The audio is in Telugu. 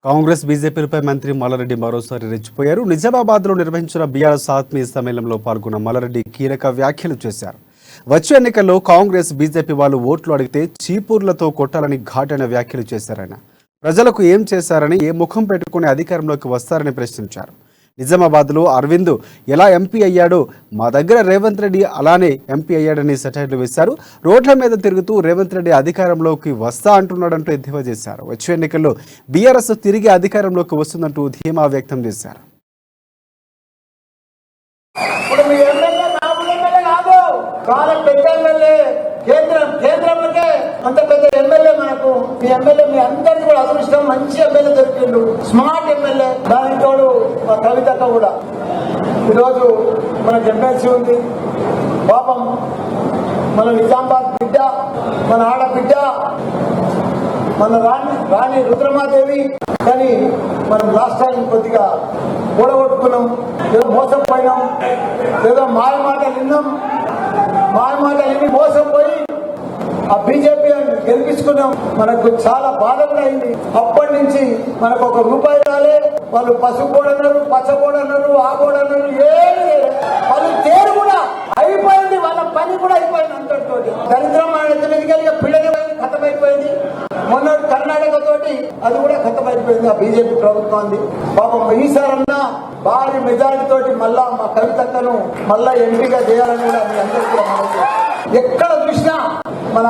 కాంగ్రెస్ బీజేపీలపై మంత్రి మల్లారెడ్డి మరోసారి రెచ్చిపోయారు. నిజామాబాద్లో నిర్వహించిన బీఆర్ఎస్ ఆత్మీయ సమ్మేళనంలో పాల్గొన్న మల్లారెడ్డి కీలక వ్యాఖ్యలు చేశారు. వచ్చే ఎన్నికల్లో కాంగ్రెస్ బీజేపీ వాళ్ళు ఓట్లు అడిగితే చీపూర్లతో కొట్టాలని ఘాటైన వ్యాఖ్యలు చేశారాయన. ప్రజలకు ఏం చేశారని, ఏ ముఖం పెట్టుకుని అధికారంలోకి వస్తారని ప్రశ్నించారు. నిజామాబాద్లో అరవింద్ ఎలా ఎంపీ అయ్యాడో మా దగ్గర రేవంత్ రెడ్డి అలానే ఎంపీ అయ్యాడని సెటైర్లు వేశారు. రోడ్ల మీద తిరుగుతూ రేవంత్ రెడ్డి అధికారంలోకి వస్తా అంటున్నాడంటూ ఎద్దేవా చేశారు. వచ్చే ఎన్నికల్లో బీఆర్ఎస్ తిరిగి అధికారంలోకి వస్తుందంటూ ధీమా వ్యక్తం చేశారు. కేంద్రంలోకే అంత పెద్ద ఎమ్మెల్యే మనకు మీ ఎమ్మెల్యే మీ అందరికీ కూడా అదృష్టం. మంచి ఎమ్మెల్యే దొరికిండు, స్మార్ట్ ఎమ్మెల్యే. దానికి తోడు మా కవితక్క కూడా ఈరోజు మనకు ఎమ్మెల్సీ ఉంది. పాపం మన నిజామాబాద్ బిడ్డ, మన ఆడబిడ్డ, మన రాణి రుద్రమాదేవి. కానీ మనం రాష్ట్రాన్ని కొద్దిగా కూడగొట్టుకున్నాం, ఏదో మోసపోయినాం, ఏదో మాయమాటలు విన్నాం. మాయమాటలు మోసపోయి ఆ బీజేపీ గెలిపించుకున్నాం. మనకు చాలా బాధ కూడా అయింది. అప్పటి నుంచి మనకు ఒక రూపాయి రాలే. వాళ్ళు పసుపు కోడన్నారు, పచ్చ కోడన్నారు, ఆ కోడన్నారు, ఏమి లేదు. వాళ్ళు తేరు కూడా అయిపోయింది, వాళ్ళ పని కూడా అయిపోయింది. అంతటితో దరిద్రం ఎదురుగా పిల్లలు ఖతమైపోయింది. మొన్న కర్ణాటక తోటి అది కూడా ఖతమైపోయింది ఆ బీజేపీ ప్రభుత్వాన్ని. పాపం ఈసారన్నా భారీ మెజారిటీ తోటి మళ్ళా మా కవితక్కను మళ్ళా ఎంపీగా చేయాలని కూడా మీ అందరికీ ఎక్కడ చూసినా మన